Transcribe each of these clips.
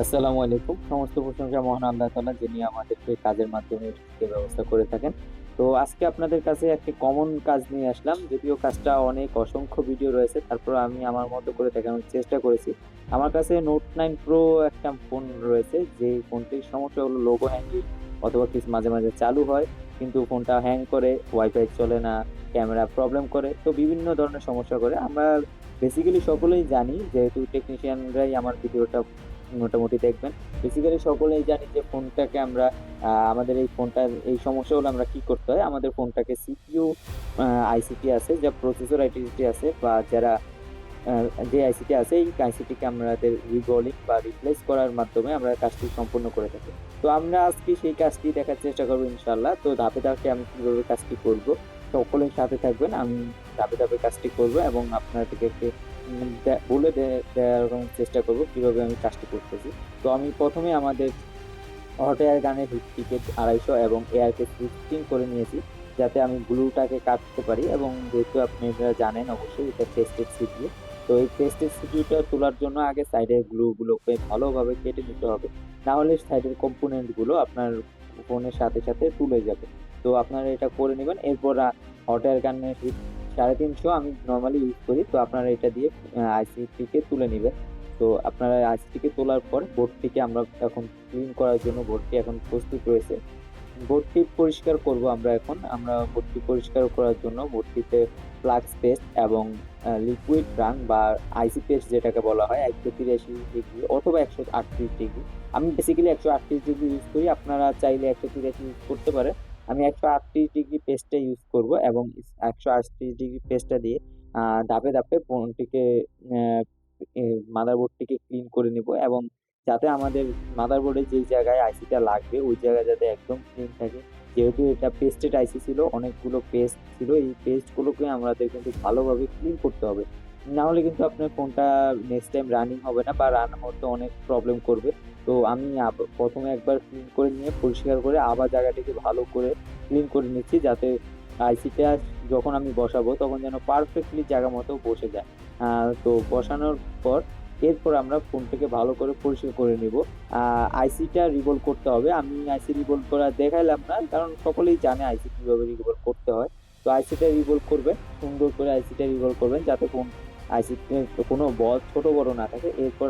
আসসালামু আলাইকুম। সমস্ত প্রশংসা মহান আল্লাহ তাআলা, যিনি আমাদেরকে কাজের মাধ্যমে রিজিকের ব্যবস্থা করে থাকেন। তো আজকে আপনাদের কাছে একটি কমন কাজ নিয়ে আসলাম। যদিও কাজটা অনেক অসংখ্য ভিডিও রয়েছে, তারপরেও আমি আমার মতো করে দেখানোর চেষ্টা করেছি। আমার কাছে Note 9 Pro একটা ফোন রয়েছে, যে ফোনটির সমস্যা হলো লোগো হ্যাঙ্গিং, অথবা মাঝে মাঝে চালু হয় কিন্তু ফোনটা হ্যাং করে, ওয়াইফাই চলে না, ক্যামেরা প্রবলেম করে। তো বিভিন্ন ধরনের সমস্যা করে। আমরা বেসিক্যালি সকলেই জানি, যেহেতু টেকনিশিয়ানরাই আমার ভিডিওটা মোটামুটি দেখবেন। বেসিক্যালি সকলেই জানি যে ফোনটাকে আমরা আমাদের এই ফোনটার এই সমস্যা হলে আমরা কি করতে হয়? আমাদের ফোনটাকে সিপিইউ আ আইসিটি আছে, যা প্রসেসর আইসিটি আছে, বা যারা আ যে আইসিটি আছে, এই আইসিটিকে আমাদের রিকলিং বা রিপ্লেস করার মাধ্যমে আমরা কাজটি সম্পূর্ণ করে থাকি। তো আমরা আজকে সেই কাজটি দেখার চেষ্টা করব ইনশাআল্লাহ। তো ধাপে ধাপে আমি কিভাবে কাজটি করব, সকলেই সাথে থাকবেন। আমি ধাপে ধাপে কাজটি করব এবং আপনাদেরকে বলে দেওয়ার চেষ্টা করব কিভাবে আমি কাজটি করতেছি। তো আমি ১ম এ আমাদের হট এয়ার গানের হিট টিকেট ২৫০ এবং এয়ারকে সুইচিং করে নিয়েছি, যাতে আমি গ্লুটাকে কাটতে পারি। এবং যেহেতু আপনারা জানেন অবশ্যই, এটা টেস্টেড সিপিইউ। তো এই টেস্টেড সিপিইউটা তোলার জন্য আগে সাইডের গ্লুগুলোকে ভালোভাবে কেটে নিতে হবে। না হলে সাইডের কম্পোনেন্ট গুলো আপনার ফোনের সাথে তুলে যাবে। তো আপনারা এটা করে নিবেন। এরপর হট এয়ার গানের হিট ৩৫০ আমি নরমালি ইউজ করি। তো আপনারা এটা দিয়ে আইসিটিকে তুলে নিবেন। তো আপনারা আইসিটিকে তোলার পর বোর্ডটিকে আমরা এখন ক্লিন করার জন্য, বোর্ডটি এখন প্রস্তুত রয়েছে। বোর্ডটি পরিষ্কার করব আমরা এখন। আমরা বোর্ডটি পরিষ্কার করার জন্য বোর্ডটিতে ফ্লাক্স পেস্ট এবং লিকুইড রান বা আইসি পেস্ট যেটাকে বলা হয় ১৮৩ অথবা ১৩৮ আমি বেসিক্যালি ১৩৮ ইউজ করি। আপনারা চাইলে ১৮৩ ইউজ করতে পারেন। আমি ১৩৮ পেস্টটা ইউজ করব এবং ১৩৮ পেস্টটা দিয়ে ধাপে ধাপে ফোনটিকে অ্যা এ মাদারবোর্ডটিকে ক্লিন করে নিব, এবং যাতে আমাদের মাদারবোর্ডে যেই জায়গায় আইসিটা লাগবে ওই জায়গায় যাতে একদম ক্লিন থাকে। যেহেতু এটা পেস্টেড আইসি ছিল, অনেকগুলো পেস্ট ছিল। এই পেস্টগুলোকে আমাদের কিন্তু ভালোভাবে ক্লিন করতে হবে। না হলে কিন্তু আপনার ফোনটা নেক্সট টাইম রানিং হবে না, বা রান হতে অনেক প্রবলেম করবে। তো আমি ১ম এ একবার ক্লিন করে নিয়ে পরিষ্কার করে আবার জায়গাটিকে ভালো করে ক্লিন করে নিচ্ছি, যাতে আইসিটা যখন আমি বসাবো তখন যেন পারফেক্টলি জায়গা মতো বসে যায়। আ তো বসানোর পর এরপর আমরা ফোনটাকে ভালো করে পরিষ্কার করে নিব। আ আইসিটা রিভলভ করতে হবে। আমি আইসি রিভলভ করা দেখাইলাম না, কারণ সকলেই জানে আইসি কিভাবে রিভলভ করতে হয়। তো আইসিটা রিভলভ করবেন, সুন্দর করে আইসিটা রিভলভ করবেন, যাতে আইসিতে কোনো ছোট বড় না থাকে। এরপর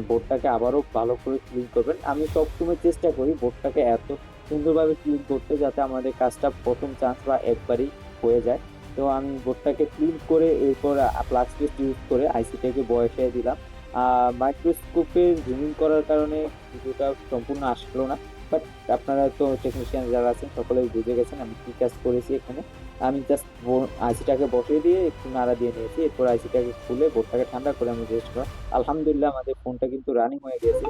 বোর্ডটাকে আবারও ভালো করে ক্লিন করবেন। আমি সবসময় চেষ্টা করি বোর্ডটাকে এত সুন্দরভাবে ক্লিন করতে, যাতে আমাদের কাজটা ১ম চান্স বা একবারেই হয়ে যায়। তো আমি বোর্ডটাকে ক্লিন করে এরপর ফ্লাক্স পেস্ট ইউজ করে আইসিটাকে বসায় দিলাম। আ মাইক্রোস্কোপে জুমিং করার কারণে ভিডিওটা সম্পূর্ণ আসলো না। বাট আপনারা তো টেকনিশিয়ান যারা আছেন সকলেই বুঝে গেছেন আমি কি কাজ করেছি এখানে। আমি জাস্ট আইসিটাকে বসিয়ে দিয়ে একটু নাড়া দিয়ে নিয়েছি। এরপর আইসিটাকে খুলে বোর্ডটাকে ঠান্ডা করে আমি রেস্ট করা। আলহামদুলিল্লাহ আমাদের ফোনটা কিন্তু রানিং হয়ে গিয়েছে।